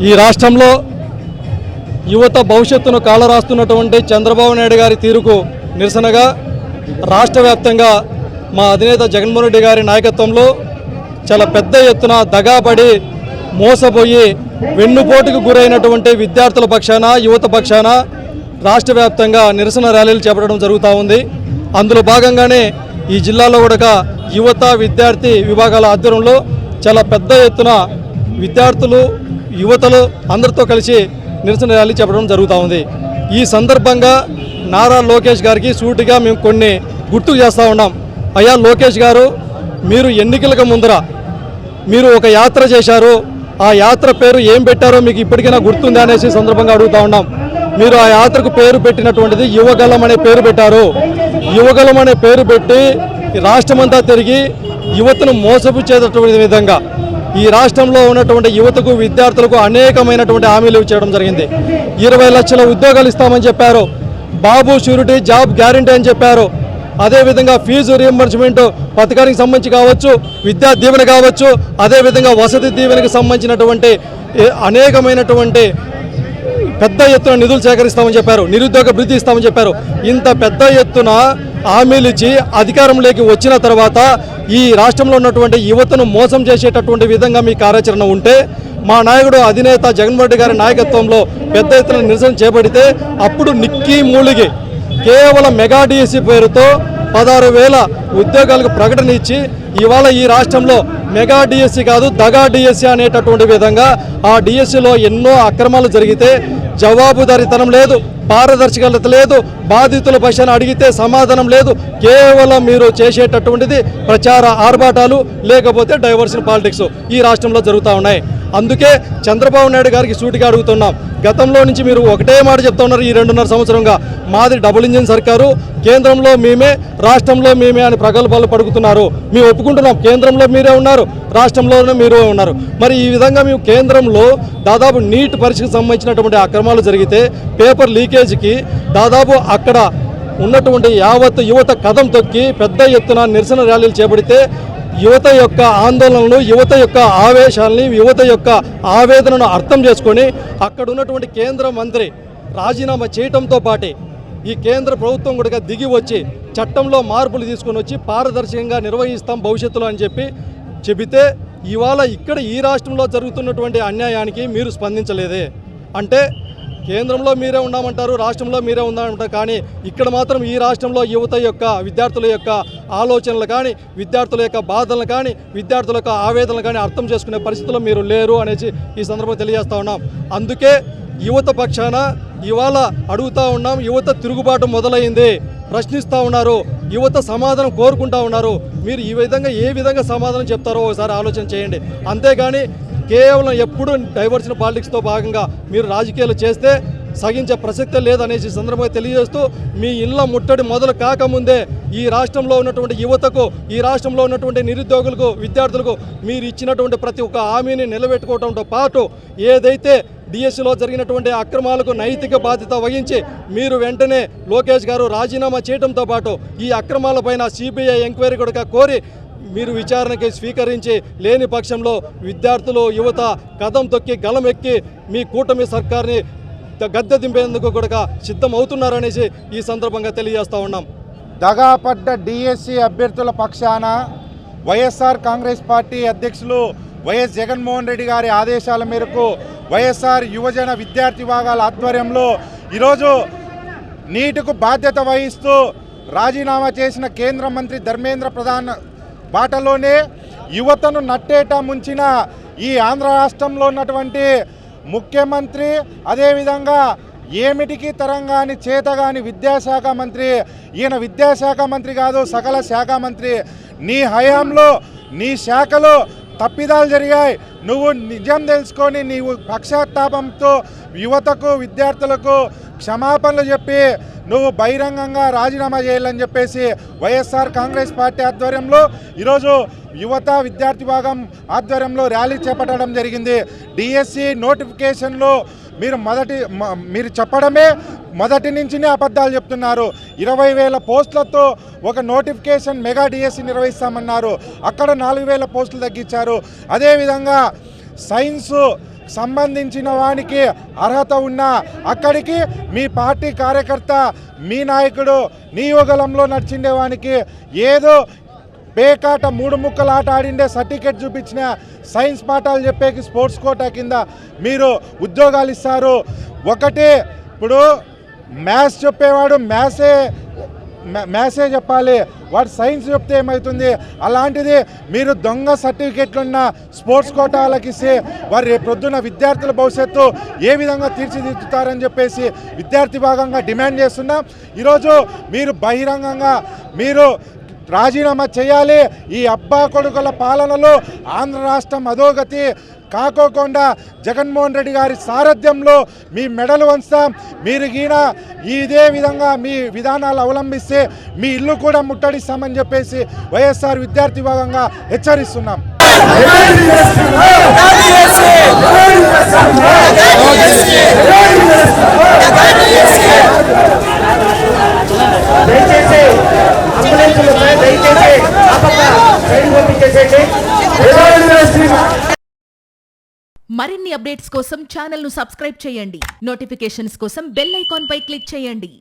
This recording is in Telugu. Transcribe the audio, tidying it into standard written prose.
ఈ రాష్ట్రంలో యువత భవిష్యత్తును కాలరాస్తున్నటువంటి చంద్రబాబు నాయుడు గారి తీరుకు నిరసనగా రాష్ట్ర వ్యాప్తంగా మా అధినేత జగన్మోహన్ రెడ్డి గారి నాయకత్వంలో చాలా పెద్ద ఎత్తున దగాపడి మోసపోయి వెన్నుపోటుకు గురైనటువంటి విద్యార్థుల పక్షాన యువత పక్షాన రాష్ట్ర వ్యాప్తంగా నిరసన ర్యాలీలు చేపట్టడం జరుగుతూ ఉంది. అందులో భాగంగానే ఈ జిల్లాలో కూడా యువత విద్యార్థి విభాగాల ఆధ్వర్యంలో చాలా పెద్ద ఎత్తున విద్యార్థులు యువతలు అందరితో కలిసి నిరసన ర్యాలీ చేపట్టడం జరుగుతూ ఉంది. ఈ సందర్భంగా నారా లోకేష్ గారికి సూటిగా మేము కొన్ని గుర్తు చేస్తూ ఉన్నాం. అయ్యా లోకేష్ గారు, మీరు ఎన్నికలకు ముందర మీరు ఒక యాత్ర చేశారు. ఆ యాత్ర పేరు ఏం పెట్టారో మీకు ఇప్పటికైనా గుర్తుంది అనేసి సందర్భంగా అడుగుతూ ఉన్నాం. మీరు ఆ యాత్రకు పేరు పెట్టినటువంటిది యువగలం అనే పేరు పెట్టారు. యువగలం అనే పేరు పెట్టి రాష్ట్రమంతా తిరిగి యువతను మోసపుచ్చేటటువంటి విధంగా ఈ రాష్ట్రంలో ఉన్నటువంటి యువతకు విద్యార్థులకు అనేకమైనటువంటి హామీలు ఇవ్వడం జరిగింది. 20 లక్షల ఉద్యోగాలు ఇస్తామని చెప్పారు. బాబు షూరిటీ జాబ్ గ్యారంటీ అని చెప్పారు. అదేవిధంగా ఫీజు రీఎంబర్స్మెంట్ పథకానికి సంబంధించి కావచ్చు, విద్యా దీవెన కావచ్చు, అదేవిధంగా వసతి దీవెనకు సంబంధించినటువంటి అనేకమైనటువంటి పెద్ద ఎత్తున నిధులు సేకరిస్తామని చెప్పారు. నిరుద్యోగ భృతి ఇస్తామని చెప్పారు. ఇంత పెద్ద ఎత్తున హామీలు ఇచ్చి అధికారంలోకి వచ్చిన తర్వాత ఈ రాష్ట్రంలో ఉన్నటువంటి యువతను మోసం చేసేటటువంటి విధంగా మీ కార్యాచరణ ఉంటే మా నాయకుడు అధినేత జగన్మోహన్ రెడ్డి గారి నాయకత్వంలో పెద్ద ఎత్తున నిరసన చేపడితే అప్పుడు నిక్కీ మూలిగి కేవలం మెగా డిఎస్సి పేరుతో 16,000 ఉద్యోగాలకు ప్రకటన ఇచ్చి ఇవాళ ఈ రాష్ట్రంలో మెగా డిఎస్సి కాదు దగా డిఎస్సి అనేటటువంటి విధంగా ఆ డిఎస్సిలో ఎన్నో అక్రమాలు జరిగితే జవాబుదారీతనం లేదు, పారదర్శకత లేదు, బాధితుల పక్షాన అడిగితే సమాధానం లేదు. కేవలం మీరు చేసేటటువంటిది ప్రచార ఆర్భాటాలు లేకపోతే డైవర్షన్ పాలిటిక్స్ ఈ రాష్ట్రంలో జరుగుతూ ఉన్నాయి. అందుకే చంద్రబాబు నాయుడు గారికి సూటిగా అడుగుతున్నాం. గతంలో నుంచి మీరు ఒకటే మాట చెప్తా ఉన్నారు. ఈ 2.5 సంవత్సరంగా మాది డబుల్ ఇంజిన్ సర్కారు, కేంద్రంలో మేమే రాష్ట్రంలో మేమే అని ప్రగల్భాలు పడుకుతున్నారు. మేము ఒప్పుకుంటున్నాం, కేంద్రంలో మీరే ఉన్నారు, రాష్ట్రంలోనే మీరే ఉన్నారు. మరి ఈ విధంగా మేము కేంద్రంలో దాదాపు నీట్ పరీక్షకు సంబంధించినటువంటి అక్రమాలు జరిగితే పేపర్ లీకేజీకి దాదాపు అక్కడ ఉన్నటువంటి యావత్ యువత కదం తొక్కి పెద్ద ఎత్తున నిరసన ర్యాలీలు చేపడితే యువత యొక్క ఆందోళనలు, యువత యొక్క ఆవేశాలని, యువత యొక్క ఆవేదనను అర్థం చేసుకొని అక్కడ ఉన్నటువంటి కేంద్ర మంత్రి రాజీనామా చేయడంతో పాటు ఈ కేంద్ర ప్రభుత్వం కూడా దిగి వచ్చి చట్టంలో మార్పులు తీసుకొని వచ్చి పారదర్శకంగా నిర్వహిస్తాం భవిష్యత్తులో అని చెబితే ఇవాళ ఇక్కడ ఈ రాష్ట్రంలో జరుగుతున్నటువంటి అన్యాయానికి మీరు స్పందించలేదే. అంటే కేంద్రంలో మీరే ఉన్నామంటారు, రాష్ట్రంలో మీరే ఉన్నామంటారు, కానీ ఇక్కడ మాత్రం ఈ రాష్ట్రంలో యువత యొక్క విద్యార్థుల యొక్క ఆలోచనలు కానీ, విద్యార్థుల యొక్క బాధలను కానీ, విద్యార్థుల యొక్క ఆవేదనలు కానీ అర్థం చేసుకునే పరిస్థితుల్లో మీరు లేరు అనేసి ఈ సందర్భంగా తెలియజేస్తూ ఉన్నాం. అందుకే యువత పక్షాన ఇవాళ అడుగుతూ ఉన్నాం. యువత తిరుగుబాటు మొదలైంది, ప్రశ్నిస్తూ ఉన్నారు, యువత సమాధానం కోరుకుంటూ ఉన్నారు. మీరు ఈ విధంగా ఏ విధంగా సమాధానం చెప్తారో ఒకసారి ఆలోచన చేయండి. అంతేగాని కేవలం ఎప్పుడు డైవర్షన్ పాలిటిక్స్తో భాగంగా మీరు రాజకీయాలు చేస్తే సగించే ప్రసక్తే లేదనేసి సందర్భంగా తెలియజేస్తూ మీ ఇళ్ల ముట్టడి మొదలు కాకముందే ఈ రాష్ట్రంలో ఉన్నటువంటి యువతకు, ఈ రాష్ట్రంలో ఉన్నటువంటి నిరుద్యోగులకు, విద్యార్థులకు మీరు ఇచ్చినటువంటి ప్రతి ఒక్క హామీని నిలబెట్టుకోవడంతో పాటు ఏదైతే డిఎస్సిలో జరిగినటువంటి అక్రమాలకు నైతిక బాధ్యత వహించి మీరు వెంటనే లోకేష్ గారు రాజీనామా చేయడంతో పాటు ఈ అక్రమాలపైన సిబిఐ ఎంక్వైరీ కూడా కోరి మీరు విచారణకి స్వీకరించి లేని పక్షంలో విద్యార్థులు యువత కదం తొక్కి గలం ఎక్కి మీ కూటమి సర్కార్ని గద్దె దింపేందుకు కూడా సిద్ధమవుతున్నారనేసి ఈ సందర్భంగా తెలియజేస్తూ ఉన్నాం. దగాపడ్డ డిఎస్సి అభ్యర్థుల పక్షాన వైఎస్ఆర్ కాంగ్రెస్ పార్టీ అధ్యక్షులు వైఎస్ జగన్మోహన్ రెడ్డి గారి ఆదేశాల మేరకు వైఎస్ఆర్ యువజన విద్యార్థి విభాగాల ఆధ్వర్యంలో ఈరోజు నీటికి బాధ్యత వహిస్తూ రాజీనామా చేసిన కేంద్ర మంత్రి ధర్మేంద్ర ప్రధాన్ బాటలోనే యువతను నట్టేట ముంచిన ఈ ఆంధ్ర రాష్ట్రంలో ఉన్నటువంటి ముఖ్యమంత్రి, అదేవిధంగా ఏమిటికి తరంగాని చేతగాని విద్యాశాఖ మంత్రి, ఈయన విద్యాశాఖ మంత్రి కాదు సకల శాఖ మంత్రి. నీ హయాంలో నీ శాఖలో తప్పిదాలు జరిగాయి. నువ్వు నిజం తెలుసుకొని నీవు పక్షాత్తాపంతో యువతకు విద్యార్థులకు క్షమాపణలు చెప్పి నువ్వు బహిరంగంగా రాజీనామా చేయాలని చెప్పేసి వైఎస్ఆర్ కాంగ్రెస్ పార్టీ ఆధ్వర్యంలో ఈరోజు యువత విద్యార్థి విభాగం ఆధ్వర్యంలో ర్యాలీ చేపట్టడం జరిగింది. డిఎస్సి నోటిఫికేషన్లో మీరు చెప్పడమే మొదటి నుంచినే అబద్ధాలు చెప్తున్నారు. 20,000 పోస్టులతో ఒక నోటిఫికేషన్ మెగా డిఎస్సి నిర్వహిస్తామన్నారు. అక్కడ 4,000 పోస్టులు తగ్గించారు. అదేవిధంగా సంబంధించిన వానికి అర్హత ఉన్నా అక్కడికి మీ పార్టీ కార్యకర్త మీ నాయకుడు నీ యుగలంలో నడిచిండే వానికి ఏదో పేకాట 3 ముక్కల ఆట ఆడిండే సర్టిఫికేట్ చూపించిన సైన్స్ పాఠాలు చెప్పేకి స్పోర్ట్స్ కోటా కింద మీరు ఉద్యోగాలు ఇస్తారు. ఒకటే ఇప్పుడు మ్యాథ్స్ చెప్పేవాడు మ్యాథ్సే చెప్పాలి, వాడు సైన్స్ చెప్తే ఏమవుతుంది? అలాంటిది మీరు దొంగ సర్టిఫికేట్లున్న స్పోర్ట్స్ కోటాలకు ఇస్తే వారి ప్రొద్దున విద్యార్థుల భవిష్యత్తు ఏ విధంగా తీర్చిదిద్దుతారని చెప్పేసి విద్యార్థి భాగంగా డిమాండ్ చేస్తున్నాం. ఈరోజు మీరు బహిరంగంగా మీరు రాజీనామా చేయాలి. ఈ అబ్బా కొడుకుల పాలనలో ఆంధ్ర రాష్ట్రం అధోగతి కాకోకుండా జగన్మోహన్ రెడ్డి గారి సారథ్యంలో మీ మెడలు వంచుతాం. మీరు గీన ఇదే విధంగా మీ విధానాలు అవలంబిస్తే మీ ఇల్లు కూడా ముట్టడిస్తామని చెప్పేసి వైఎస్ఆర్ విద్యార్థి భాగంగా హెచ్చరిస్తున్నాం. మరిన్ని అప్డేట్స్ కోసం ఛానల్ ను సబ్స్క్రైబ్ చేయండి. నోటిఫికేషన్స్ కోసం బెల్ ఐకాన్ పై క్లిక్ చేయండి.